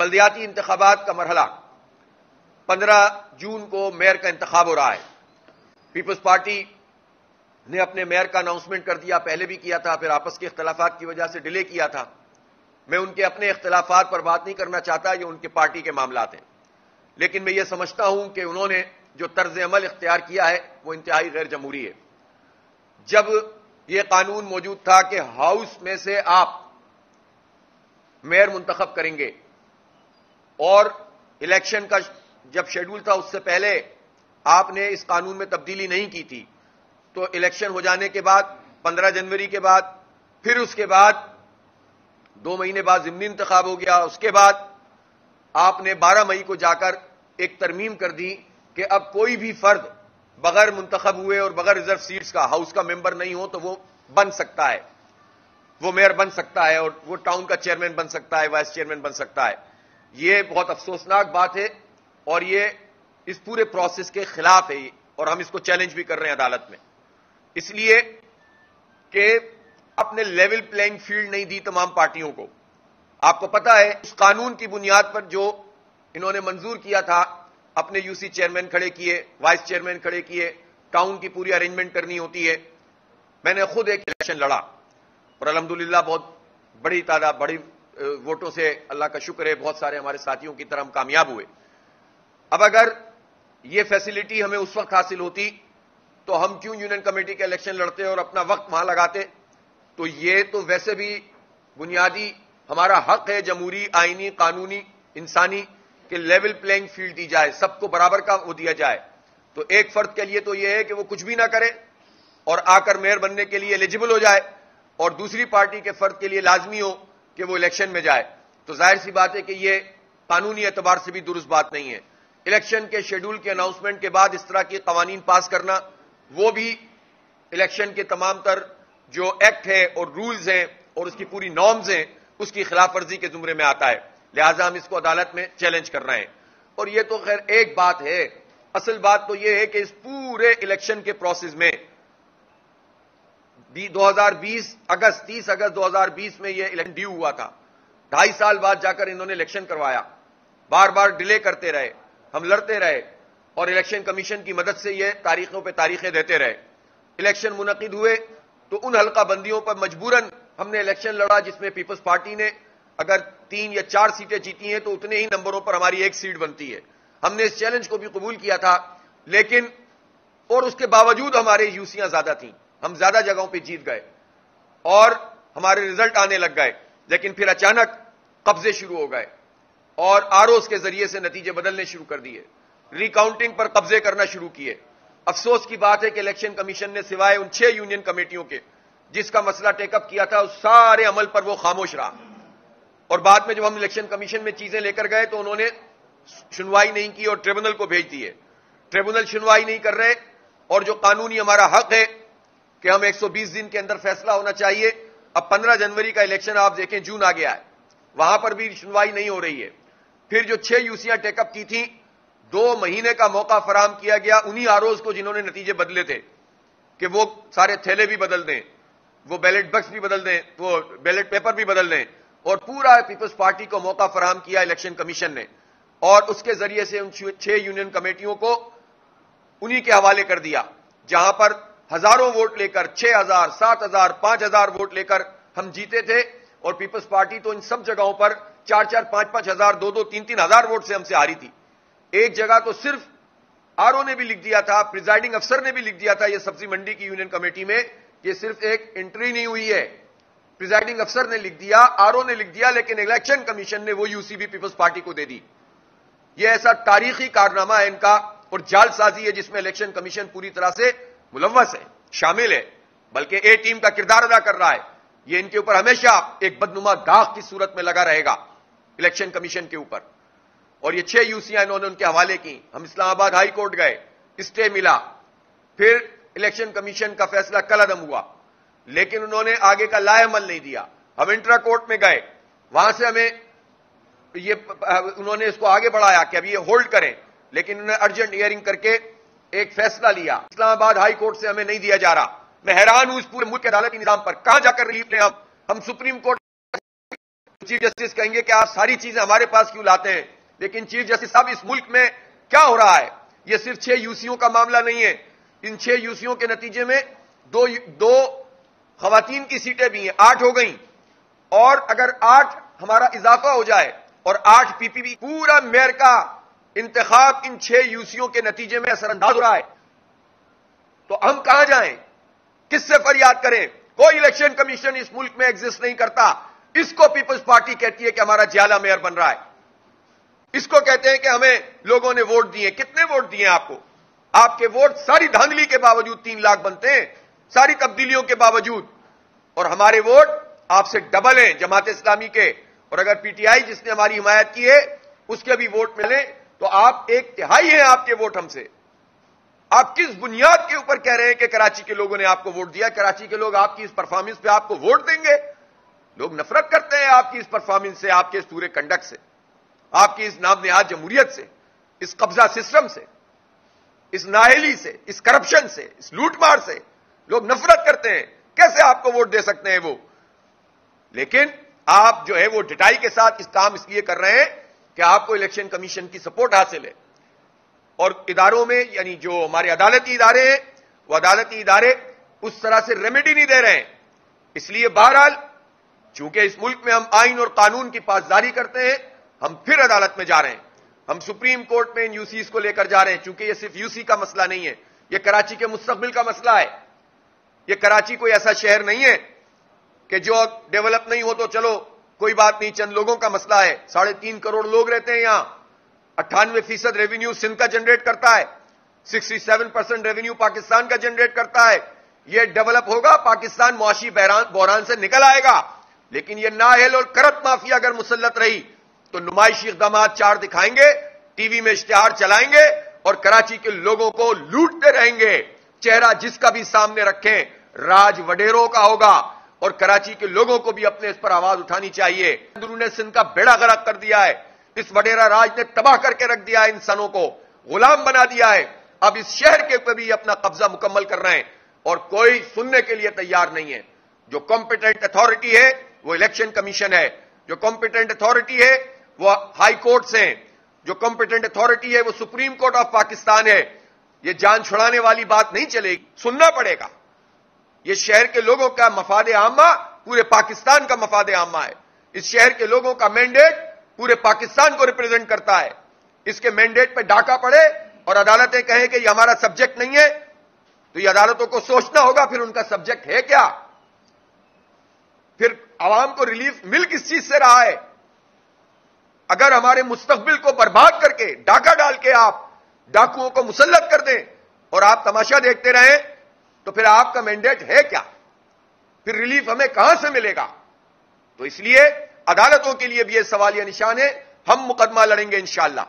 بلدیاتی انتخابات کا مرحلہ 15 جون کو میئر کا انتخاب ہو رہا ہے. پیپلز پارٹی نے اپنے میئر کا اناؤنسمنٹ کر دیا، پہلے بھی کیا تھا، پھر آپس کے اختلافات کی وجہ سے ڈیلے کیا تھا. میں ان کے اپنے اختلافات پر بات نہیں کرنا چاہتا، یہ ان کے پارٹی کے معاملات ہیں، لیکن میں یہ سمجھتا ہوں کہ انہوں نے جو طرز عمل اختیار کیا ہے وہ انتہائی غیر جمہوری ہے. جب یہ قانون موجود تھا کہ ہاؤس میں سے آپ میئر منتخب کریں گے اور الیکشن کا جب شیڈول تھا اس سے پہلے آپ نے اس قانون میں تبدیلی نہیں کی تھی، تو الیکشن ہو جانے کے بعد 15 جنوری کے بعد پھر اس کے بعد 2 مہینے بعد ضمنی انتخاب ہو گیا. اس کے بعد آپ نے 12 مئی کو جا کر ایک ترمیم کر دی کہ اب کوئی بھی فرد بغیر منتخب ہوئے اور بغیر ریزرو سیٹس کا ہاؤس کا ممبر نہیں ہو تو وہ بن سکتا ہے، وہ میئر بن سکتا ہے اور وہ ٹاؤن کا چیئرمین بن سکتا ہے، وائس چیئرمین بن سکتا ہے. یہ بہت افسوسناک بات ہے اور یہ اس پورے پروسیس کے خلاف ہے اور ہم اس کو چیلنج بھی کر رہے ہیں عدالت میں، اس لیے کہ اپنے لیول پلینگ فیلڈ نہیں دی تمام پارٹیوں کو. آپ کو پتا ہے اس قانون کی بنیاد پر جو انہوں نے منظور کیا تھا، اپنے یو سی چیئرمین کھڑے کیے، وائس چیئرمین کھڑے کیے، ٹاؤن کی پوری ارینجمنٹ کرنی ہوتی ہے. میں نے خود ایک الیکشن لڑا اور الحمدللہ بہت بڑی تعداد، بڑی ووٹوں سے، اللہ کا شکر ہے، بہت سارے ہمارے ساتھیوں کی طرح ہم کامیاب ہوئے. اب اگر یہ فیسلٹی ہمیں اس وقت حاصل ہوتی تو ہم کیوں یونین کمیٹی کے الیکشن لڑتے اور اپنا وقت وہاں لگاتے؟ تو یہ تو ویسے بھی بنیادی ہمارا حق ہے، جمہوری، آئینی، قانونی، انسانی، کہ لیول پلینگ فیلڈ دی جائے، سب کو برابر کا وہ دیا جائے. تو ایک فرد کے لیے تو یہ ہے کہ وہ کچھ بھی نہ کرے اور آ کر میئر بننے کے لیے ایلیجیبل ہو جائے، اور دوسری پارٹی کے فرد کے لیے لازمی ہو کہ وہ الیکشن میں جائے. تو ظاہر سی بات ہے کہ یہ قانونی اعتبار سے بھی درست بات نہیں ہے. الیکشن کے شیڈول کے اناؤنسمنٹ کے بعد اس طرح کے قوانین پاس کرنا، وہ بھی الیکشن کے تمام تر جو ایکٹ ہے اور رولز ہیں اور اس کی پوری نارمز ہیں اس کی خلاف ورزی کے زمرے میں آتا ہے. لہذا ہم اس کو عدالت میں چیلنج کر رہے ہیں. اور یہ تو خیر ایک بات ہے، اصل بات تو یہ ہے کہ اس پورے الیکشن کے پروسیس میں 30 اگست 2020 میں یہ الیکشن ڈیو ہوا تھا. 2.5 سال بعد جا کر انہوں نے الیکشن کروایا، بار بار ڈیلے کرتے رہے، ہم لڑتے رہے اور الیکشن کمیشن کی مدد سے یہ تاریخوں پہ تاریخیں دیتے رہے. الیکشن منعقد ہوئے تو ان حلقہ بندیوں پر مجبوراً ہم نے الیکشن لڑا جس میں پیپلز پارٹی نے اگر 3 یا 4 سیٹیں جیتی ہیں تو اتنے ہی نمبروں پر ہماری 1 سیٹ بنتی ہے. ہم نے اس چیلنج کو بھی قبول کیا تھا، لیکن اور اس کے باوجود ہمارے یوسیاں زیادہ تھیں، ہم زیادہ جگہوں پہ جیت گئے اور ہمارے رزلٹ آنے لگ گئے. لیکن پھر اچانک قبضے شروع ہو گئے اور آرઓز کے ذریعے سے نتیجے بدلنے شروع کر دیے، ریکاؤنٹنگ پر قبضے کرنا شروع کیے. افسوس کی بات ہے کہ الیکشن کمیشن نے سوائے ان 6 یونین کمیٹیوں کے جس کا مسئلہ ٹیک اپ کیا تھا اس سارے عمل پر وہ خاموش رہا. اور بعد میں جب ہم الیکشن کمیشن میں چیزیں لے کر گئے تو انہوں نے سنوائی نہیں کی اور ٹریبونل کو بھیج دیے. ٹریبونل سنوائی نہیں کر رہے اور جو قانونی ہمارا حق ہے کہ ہم 120 دن کے اندر فیصلہ ہونا چاہیے. اب 15 جنوری کا الیکشن آپ دیکھیں، جون آ گیا ہے، وہاں پر بھی سنوائی نہیں ہو رہی ہے. پھر جو 6 یوسیاں ٹیک اپ کی تھیں 2 مہینے کا موقع فراہم کیا گیا انہی آرઓز کو جنہوں نے نتیجے بدلے تھے کہ وہ سارے تھیلے بھی بدل دیں، وہ بیلٹ بکس بھی بدل دیں، وہ بیلٹ پیپر بھی بدل دیں، اور پورا پیپلز پارٹی کو موقع فراہم کیا الیکشن کمیشن نے اور اس کے ذریعے سے ان 6 یونین کمیٹیوں کو انہی کے حوالے کر دیا جہاں پر ہزاروں ووٹ لے کر 6,000 7,000 5,000 ووٹ لے کر ہم جیتے تھے. اور پیپلز پارٹی تو ان سب جگہوں پر 4,000 5,000 5,000 2,000 3,000 ووٹ سے ہم سے ہاری تھی. ایک جگہ تو صرف آرਓ نے بھی لکھ دیا تھا، پریزائڈنگ افسر نے بھی لکھ دیا تھا یہ سبزی منڈی کی یونین کمیٹی میں یہ صرف ایک انٹری نہیں ہوئی ہے. پریزائڈنگ افسر نے لکھ دیا، آرਓ نے لکھ دیا، لیکن الیکشن کمیشن نے وہ یوسی بھی پیپلز پارٹی کو دے دی. یہ ایسا تاریخی کارنامہ ہے ان کا اور جال سازی ہے جس میں الیکشن کمیشن پوری طرح سے ملوث ہے، شامل ہے، بلکہ اے ٹیم کا کردار ادا کر رہا ہے. یہ ان کے اوپر ہمیشہ ایک بدنما داغ کی صورت میں لگا رہے گا الیکشن کمیشن کے اوپر. اور یہ 6 یوسیاں انہوں نے ان کے حوالے کی. ہم اسلام آباد ہائی کورٹ گئے، اسٹے ملا، پھر الیکشن کمیشن کا فیصلہ کل عدم ہوا، لیکن انہوں نے آگے کا لائے عمل نہیں دیا. ہم انٹرا کورٹ میں گئے، وہاں سے ہمیں انہوں نے اس کو آگے بڑھایا کہ اب یہ ہولڈ کریں، لیکن انہوں نے ارجنٹ ہیئرنگ کر کے ایک فیصلہ لیا. اسلام آباد ہائی کورٹ سے ہمیں نہیں دیا جا رہا. میں حیران ہوں اس پورے ملک کے عدالتی نظام پر، کہاں جا کر ریلیف لیں ہم سپریم کورٹ چیف جسٹس کہیں گے کہ آپ ساری چیزیں ہمارے پاس کیوں لاتے ہیں؟ لیکن چیف جسٹس صاحب اس ملک میں کیا ہو رہا ہے؟ یہ صرف 6 یوسیوں کا معاملہ نہیں ہے. ان 6 یوسیوں کے نتیجے میں دو خواتین کی سیٹیں بھی ہیں، 8 ہو گئیں. اور اگر 8 ہمارا اضافہ ہو جائے اور 8 پی پی پی، پورا میئر کا انتخاب ان 6 یوسیوں کے نتیجے میں اثر انداز ہو رہا ہے. تو ہم کہاں جائیں؟ کس سے فریاد کریں؟ کوئی الیکشن کمیشن اس ملک میں ایگزسٹ نہیں کرتا. اس کو پیپلز پارٹی کہتی ہے کہ ہمارا جیالہ میئر بن رہا ہے. اس کو کہتے ہیں کہ ہمیں لوگوں نے ووٹ دیے. کتنے ووٹ دیے آپ کو؟ آپ کے ووٹ ساری دھاندلی کے باوجود 3 لاکھ بنتے ہیں، ساری تبدیلیوں کے باوجود. اور ہمارے ووٹ آپ سے ڈبل ہیں جماعت اسلامی کے. اور اگر پی ٹی آئی جس نے ہماری حمایت کی ہے اس کے بھی ووٹ ملیں تو آپ 1/3 ہیں آپ کے ووٹ ہم سے. آپ کس بنیاد کے اوپر کہہ رہے ہیں کہ کراچی کے لوگوں نے آپ کو ووٹ دیا؟ کراچی کے لوگ آپ کی اس پرفارمنس پہ آپ کو ووٹ دیں گے؟ لوگ نفرت کرتے ہیں آپ کی اس پرفارمنس سے، آپ کے اس پورے کنڈکٹ سے، آپ کی اس نام نہاد جمہوریت سے، اس قبضہ سسٹم سے، اس نااہلی سے، اس کرپشن سے، اس لوٹ مار سے. لوگ نفرت کرتے ہیں. کیسے آپ کو ووٹ دے سکتے ہیں وہ؟ لیکن آپ جو ہے وہ ڈٹائی کے ساتھ اس کام اس لیے کر رہے ہیں کہ آپ کو الیکشن کمیشن کی سپورٹ حاصل ہے. اور اداروں میں، یعنی جو ہمارے عدالتی ادارے ہیں، وہ عدالتی ادارے اس طرح سے ریمیڈی نہیں دے رہے ہیں. اس لیے بہرحال چونکہ اس ملک میں ہم آئین اور قانون کی پاسداری کرتے ہیں، ہم پھر عدالت میں جا رہے ہیں. ہم سپریم کورٹ میں ان یوسیز کو لے کر جا رہے ہیں، چونکہ یہ صرف یوسی کا مسئلہ نہیں ہے، یہ کراچی کے مستقبل کا مسئلہ ہے. یہ کراچی کوئی ایسا شہر نہیں ہے کہ جو ڈیولپ نہیں ہو تو چلو کوئی بات نہیں، چند لوگوں کا مسئلہ ہے. 3.5 کروڑ لوگ رہتے ہیں یہاں. 98% ریونیو سندھ کا جنریٹ کرتا ہے. 67% ریونیو پاکستان کا جنریٹ کرتا ہے. یہ ڈیولپ ہوگا، پاکستان معاشی بحران سے نکل آئے گا. لیکن یہ نااہل اور کرپٹ مافیا اگر مسلط رہی تو نمائشی اقدامات 4 دکھائیں گے، ٹی وی میں اشتہار چلائیں گے اور کراچی کے لوگوں کو لوٹتے رہیں گے. چہرہ جس کا بھی سامنے رکھیں راج وڈیروں کا ہوگا. اور کراچی کے لوگوں کو بھی اپنے اس پر آواز اٹھانی چاہیے. اندرون سندھ کا بیڑا غرق کر دیا ہے. اس وڈیرا راج نے تباہ کر کے رکھ دیا ہے، انسانوں کو غلام بنا دیا ہے. اب اس شہر کے اوپر بھی اپنا قبضہ مکمل کر رہے ہیں اور کوئی سننے کے لیے تیار نہیں ہے. جو کمپیٹنٹ اتھارٹی ہے وہ الیکشن کمیشن ہے. جو کمپیٹنٹ اتھارٹی ہے وہ ہائی کورٹس ہیں. جو کمپیٹنٹ اتھارٹی ہے وہ سپریم کورٹ آف پاکستان ہے. یہ جان چھڑانے والی بات نہیں چلے گی، سننا پڑے گا. یہ شہر کے لوگوں کا مفاد عامہ پورے پاکستان کا مفاد عامہ ہے. اس شہر کے لوگوں کا مینڈیٹ پورے پاکستان کو ریپرزینٹ کرتا ہے. اس کے مینڈیٹ پہ ڈاکہ پڑے اور عدالتیں کہیں کہ یہ ہمارا سبجیکٹ نہیں ہے تو یہ عدالتوں کو سوچنا ہوگا پھر ان کا سبجیکٹ ہے کیا. پھر عوام کو ریلیف مل کس چیز سے رہا ہے؟ اگر ہمارے مستقبل کو برباد کر کے ڈاکہ ڈال کے آپ ڈاکوؤں کو مسلط کر دیں اور آپ تماشا دیکھتے رہیں تو پھر آپ کا مینڈیٹ ہے کیا؟ پھر ریلیف ہمیں کہاں سے ملے گا؟ تو اس لیے عدالتوں کے لیے بھی یہ سوالیہ نشان ہے. ہم مقدمہ لڑیں گے انشاءاللہ.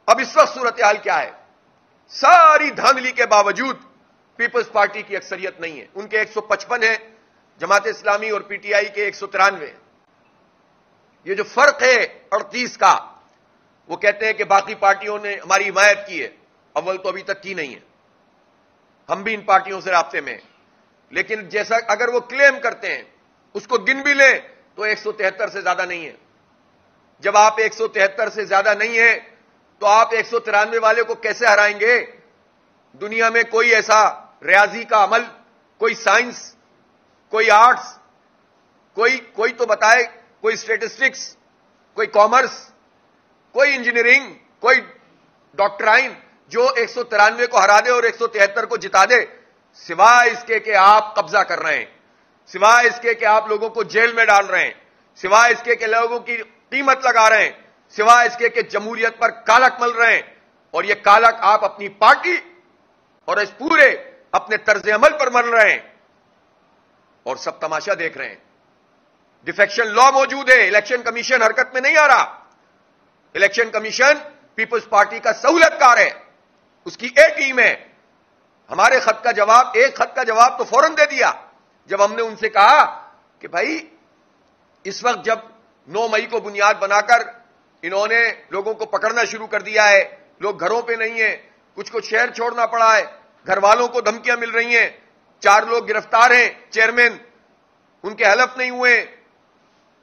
اب اس وقت صورتحال کیا ہے؟ ساری دھاندلی کے باوجود پیپلز پارٹی کی اکثریت نہیں ہے. ان کے 155 ہیں، جماعت اسلامی اور پی ٹی آئی کے 193. یہ جو فرق ہے 38 کا، وہ کہتے ہیں کہ باقی پارٹیوں نے ہماری حمایت کی ہے. اول تو ابھی تک کی نہیں ہے. ہم بھی ان پارٹیوں سے رابطے میں ہیں. لیکن جیسا اگر وہ کلیم کرتے ہیں اس کو گن بھی لیں تو 173 سے زیادہ نہیں ہے. جب آپ 173 سے زیادہ نہیں ہیں تو آپ 193 والے کو کیسے ہرائیں گے؟ دنیا میں کوئی ایسا ریاضی کا عمل، کوئی سائنس، کوئی آرٹس، کوئی تو بتائے، کوئی اسٹیٹسٹکس، کوئی کامرس، کوئی انجینئرنگ، کوئی ڈاکٹرائن جو 193 کو ہرا دے اور 173 کو جتا دے، سوائے اس کے کہ آپ قبضہ کر رہے ہیں، سوائے اس کے کہ آپ لوگوں کو جیل میں ڈال رہے ہیں، سوائے اس کے کہ لوگوں کی قیمت لگا رہے ہیں، سوائے اس کے کہ جمہوریت پر کالک مل رہے ہیں. اور یہ کالک آپ اپنی پارٹی اور اس پورے اپنے طرز عمل پر مل رہے ہیں اور سب تماشا دیکھ رہے ہیں. ڈیفیکشن لا موجود ہے، الیکشن کمیشن حرکت میں نہیں آ رہا. الیکشن کمیشن پیپلز پارٹی کا سہولت کار ہے، اس کی ایک ٹیم ہے. ہمارے ایک خط کا جواب تو فوراً دے دیا جب ہم نے ان سے کہا کہ بھائی اس وقت جب 9 مئی کو بنیاد بنا کر انہوں نے لوگوں کو پکڑنا شروع کر دیا ہے، لوگ گھروں پہ نہیں ہیں، کچھ کو شہر چھوڑنا پڑا ہے، گھر والوں کو دھمکیاں مل رہی ہیں، 4 لوگ گرفتار ہیں، چیئرمین ان کے حلف نہیں ہوئے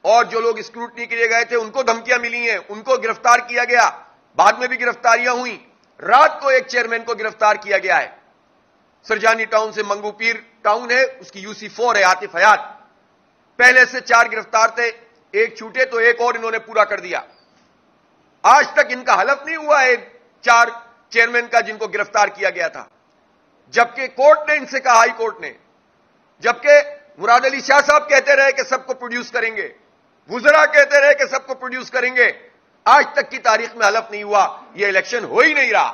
اور جو لوگ اسکروٹنی کے لیے گئے تھے ان کو دھمکیاں ملی ہیں, ان کو گرفتار کیا گیا, بعد میں بھی گرفتاریاں ہوئیں. رات کو ایک چیئرمین کو گرفتار کیا گیا ہے, سرجانی ٹاؤن سے منگو پیر ٹاؤن ہے, اس کی UC4 ہے, عاطف حیات. پہلے سے 4 گرفتار تھے, ایک چھوٹے تو ایک اور انہوں نے پورا کر دیا. آج تک ان کا حلف نہیں ہوا ہے 4 چیئرمین کا جن کو گرفتار کیا گیا تھا, جبکہ کورٹ نے ان سے کہا, ہائی کورٹ نے, جبکہ مراد علی شاہ صاحب کہتے رہے کہ سب کو پروڈیوس کریں گے, وزراء کہتے رہے کہ سب کو پروڈیوس کریں گے. آج تک کی تاریخ میں حلف نہیں ہوا, یہ الیکشن ہو ہی نہیں رہا,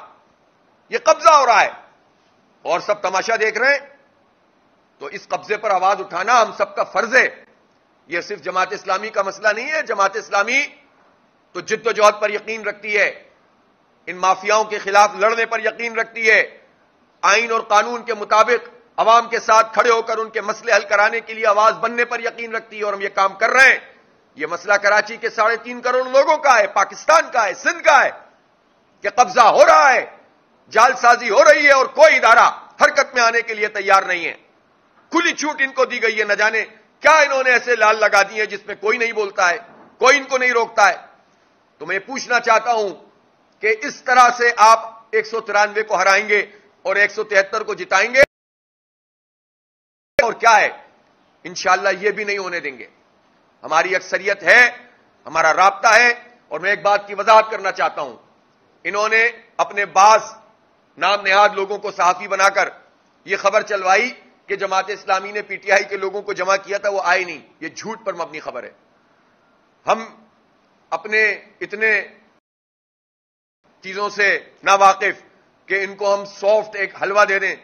یہ قبضہ ہو رہا ہے اور سب تماشا دیکھ رہے ہیں. تو اس قبضے پر آواز اٹھانا ہم سب کا فرض ہے. یہ صرف جماعت اسلامی کا مسئلہ نہیں ہے. جماعت اسلامی تو جد و جہد پر یقین رکھتی ہے, ان مافیاؤں کے خلاف لڑنے پر یقین رکھتی ہے, آئین اور قانون کے مطابق عوام کے ساتھ کھڑے ہو کر ان کے مسئلے حل کرانے کے لیے آواز بننے پر یقین رکھتی ہے, اور ہم یہ کام کر رہے ہیں. یہ مسئلہ کراچی کے 3.5 کروڑ لوگوں کا ہے, پاکستان کا ہے, سندھ کا ہے, کہ قبضہ ہو رہا ہے, جال سازی ہو رہی ہے, اور کوئی ادارہ حرکت میں آنے کے لیے تیار نہیں ہے. کھلی چھوٹ ان کو دی گئی ہے, نہ جانے کیا انہوں نے ایسے لال لگا دیے جس میں کوئی نہیں بولتا ہے, کوئی ان کو نہیں روکتا ہے. تو میں پوچھنا چاہتا ہوں کہ اس طرح سے آپ 193 کو ہرائیں گے اور 173 کو جتائیں گے, اور کیا ہے, انشاءاللہ یہ بھی نہیں ہونے دیں گے. ہماری اکثریت ہے, ہمارا رابطہ ہے. اور میں ایک بات کی وضاحت کرنا چاہتا ہوں, انہوں نے اپنے بعض نام نہاد لوگوں کو صحافی بنا کر یہ خبر چلوائی کہ جماعت اسلامی نے PTI کے لوگوں کو جمع کیا تھا, وہ آئے نہیں. یہ جھوٹ پر مبنی خبر ہے. ہم اپنے اتنے چیزوں سے ناواقف کہ ان کو ہم سافٹ ایک حلوہ دے دیں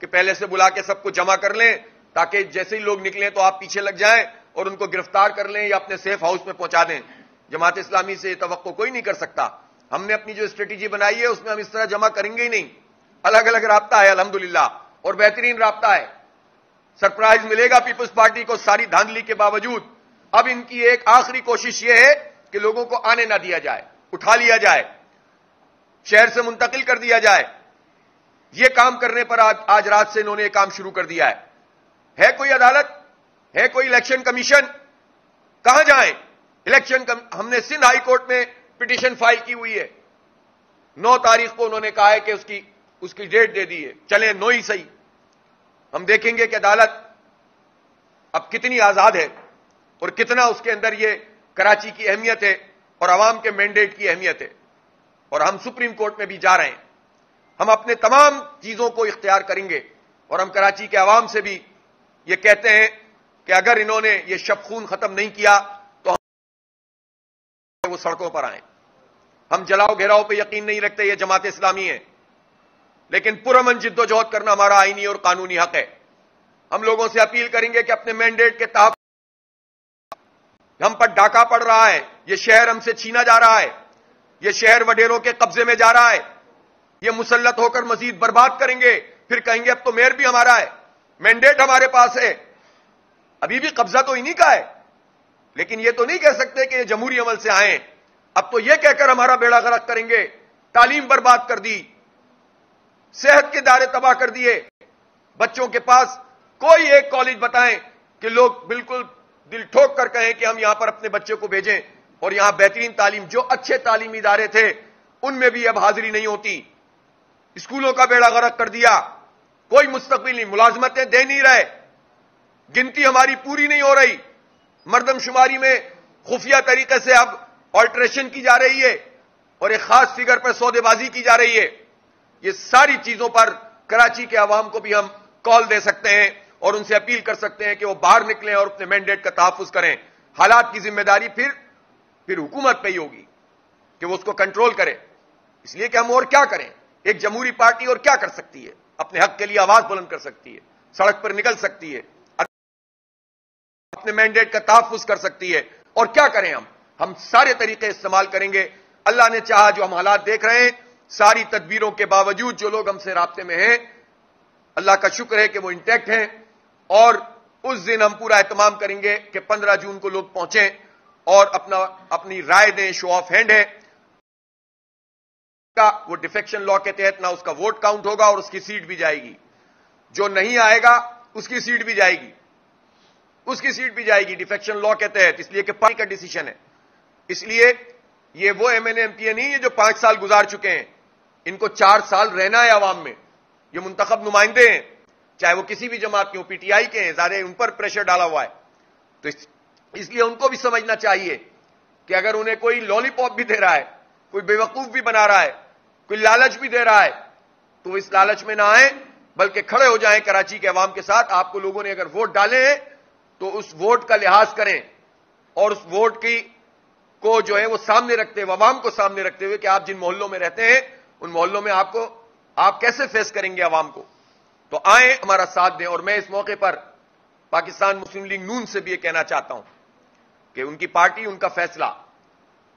کہ پہلے سے بلا کے سب کو جمع کر لیں, تاکہ جیسے ہی لوگ نکلیں تو آپ پیچھے لگ جائیں اور ان کو گرفتار کر لیں یا اپنے سیف ہاؤس میں پہنچا دیں. جماعت اسلامی سے یہ توقع کوئی نہیں کر سکتا. ہم نے اپنی جو اسٹریٹجی بنائی ہے اس میں ہم اس طرح جمع کریں گے ہی نہیں. الگ الگ رابطہ ہے الحمدللہ, اور بہترین رابطہ ہے. سرپرائز ملے گا پیپلز پارٹی کو ساری دھاندلی کے باوجود. اب ان کی ایک آخری کوشش یہ ہے کہ لوگوں کو آنے نہ دیا جائے, اٹھا لیا جائے, شہر سے منتقل کر دیا جائے. یہ کام کرنے پر آج رات سے انہوں نے یہ کام شروع کر دیا ہے. ہے کوئی عدالت, ہے کوئی الیکشن کمیشن, کہاں جائیں؟ ہم نے سندھ ہائی کورٹ میں پٹیشن فائل کی ہوئی ہے. 9 تاریخ کو انہوں نے کہا ہے کہ اس کی ڈیٹ دے دی ہے. چلیں 9 ہی صحیح. ہم دیکھیں گے کہ عدالت اب کتنی آزاد ہے اور کتنا اس کے اندر یہ کراچی کی اہمیت ہے اور عوام کے مینڈیٹ کی اہمیت ہے. اور ہم سپریم کورٹ میں بھی جا رہے ہیں. ہم اپنے تمام چیزوں کو اختیار کریں گے, اور ہم کراچی کے عوام سے بھی یہ کہتے ہیں کہ اگر انہوں نے یہ شب خون ختم نہیں کیا تو ہم وہ سڑکوں پر آئیں. ہم جلاؤ گھیراؤ پہ یقین نہیں رکھتے, یہ جماعت اسلامی ہے, لیکن پرامن جد و جہد کرنا ہمارا آئینی اور قانونی حق ہے. ہم لوگوں سے اپیل کریں گے کہ اپنے مینڈیٹ کے تحت ہم پر ڈاکہ پڑ رہا ہے, یہ شہر ہم سے چھینا جا رہا ہے, یہ شہر وڈیروں کے قبضے میں جا رہا ہے, یہ مسلط ہو کر مزید برباد کریں گے, پھر کہیں گے اب تو میئر بھی ہمارا ہے, مینڈیٹ ہمارے پاس ہے. ابھی بھی قبضہ تو انہی کا ہے, لیکن یہ تو نہیں کہہ سکتے کہ یہ جمہوری عمل سے آئیں. اب تو یہ کہہ کر ہمارا بیڑا غرق کریں گے. تعلیم برباد کر دی, صحت کے ادارے تباہ کر دیے. بچوں کے پاس کوئی ایک کالج بتائیں کہ لوگ بالکل دل ٹھوک کر کہیں کہ ہم یہاں پر اپنے بچے کو بھیجیں, اور یہاں بہترین تعلیم, جو اچھے تعلیمی ادارے تھے ان میں بھی اب حاضری نہیں ہوتی. اسکولوں کا بیڑا غرق کر دیا, کوئی مستقبل نہیں, ملازمتیں دے نہیں رہے, گنتی ہماری پوری نہیں ہو رہی, مردم شماری میں خفیہ طریقے سے اب آلٹریشن کی جا رہی ہے, اور ایک خاص فگر پر سودے بازی کی جا رہی ہے. یہ ساری چیزوں پر کراچی کے عوام کو بھی ہم کال دے سکتے ہیں اور ان سے اپیل کر سکتے ہیں کہ وہ باہر نکلیں اور اپنے مینڈیٹ کا تحفظ کریں. حالات کی ذمہ داری پھر حکومت پہ ہی ہوگی کہ وہ اس کو کنٹرول کرے, اس لیے کہ ہم اور کیا کریں. ایک جمہوری پارٹی اور کیا کر سکتی ہے؟ اپنے حق کے لیے آواز بلند کر سکتی ہے, سڑک پر نکل سکتی ہے, اپنے مینڈیٹ کا تحفظ کر سکتی ہے, اور کیا کریں ہم سارے طریقے استعمال کریں گے. اللہ نے چاہا جو ہم حالات دیکھ رہے ہیں, ساری تدبیروں کے باوجود جو لوگ ہم سے رابطے میں ہیں, اللہ کا شکر ہے کہ وہ انٹیکٹ ہیں, اور اس دن ہم پورا اہتمام کریں گے کہ 15 جون کو لوگ پہنچیں اور اپنی رائے دیں. شو آف ہینڈ ہے وہ ڈیفیکشن لا کے تحت, نہ اس کا ووٹ کاؤنٹ ہوگا اور اس کی سیٹ بھی جائے گی, جو نہیں آئے گا اس کی سیٹ بھی جائے گی. اس کی سیٹ بھی جائے گی ڈیفیکشن لا کے تحت، اس لیے کہ پارٹی کا ڈیسیشن ہے۔ اس لیے یہ وہ M N A M P A نہیں ہے جو 5 سال گزار چکے ہیں، ان کو 4 سال رہنا ہے عوام میں۔ یہ منتخب نمائندے ہیں، چاہے وہ کسی بھی جماعت کے ہوں، پی ٹی آئی کے ہیں، ظاہر ان پر پریشر ڈالا ہوا ہے، تو اس لیے ان کو بھی سمجھنا چاہیے کہ اگر انہیں کوئی لالی پاپ بھی دے رہا ہے، کوئی بیوقوف بھی بنا رہا ہے، کوئی لالچ بھی دے رہا ہے، تو اس لالچ میں نہ آئیں، بلکہ کھڑے ہو جائیں کراچی کے عوام کے ساتھ۔ آپ کو لوگوں نے اگر ووٹ ڈالے ہیں تو اس ووٹ کا لحاظ کریں، اور اس ووٹ کی کو جو ہے وہ سامنے رکھتے ہوئے، عوام کو سامنے رکھتے ہوئے کہ آپ جن محلوں میں رہتے ہیں ان محلوں میں آپ کیسے فیس کریں گے عوام کو، تو آئیں ہمارا ساتھ دیں۔ اور میں اس موقع پر پاکستان مسلم لیگ نون سے بھی یہ کہنا چاہتا ہوں کہ ان کی پارٹی، ان کا فیصلہ،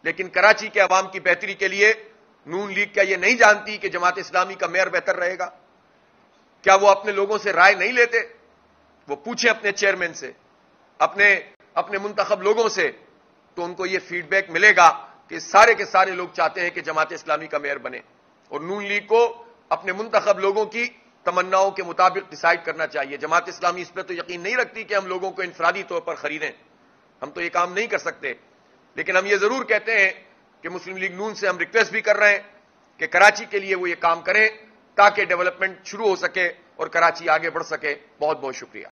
لیکن کراچی کے عوام کی بہتری کے لیے نون لیگ کیا یہ نہیں جانتی کہ جماعت اسلامی کا میئر بہتر رہے گا؟ کیا وہ اپنے لوگوں سے رائے نہیں لیتے؟ وہ پوچھیں اپنے چیئرمین سے، اپنے منتخب لوگوں سے، تو ان کو یہ فیڈ بیک ملے گا کہ سارے کے سارے لوگ چاہتے ہیں کہ جماعت اسلامی کا میئر بنے، اور نون لیگ کو اپنے منتخب لوگوں کی تمناؤں کے مطابق ڈیسائیڈ کرنا چاہیے۔ جماعت اسلامی اس پہ تو یقین نہیں رکھتی کہ ہم لوگوں کو انفرادی طور پر خریدیں، ہم تو یہ کام نہیں کر سکتے، لیکن ہم یہ ضرور کہتے ہیں کہ مسلم لیگ نون سے ہم ریکویسٹ بھی کر رہے ہیں کہ کراچی کے لیے وہ یہ کام کریں تاکہ ڈیولپمنٹ شروع ہو سکے اور کراچی آگے بڑھ سکے۔ بہت بہت شکریہ۔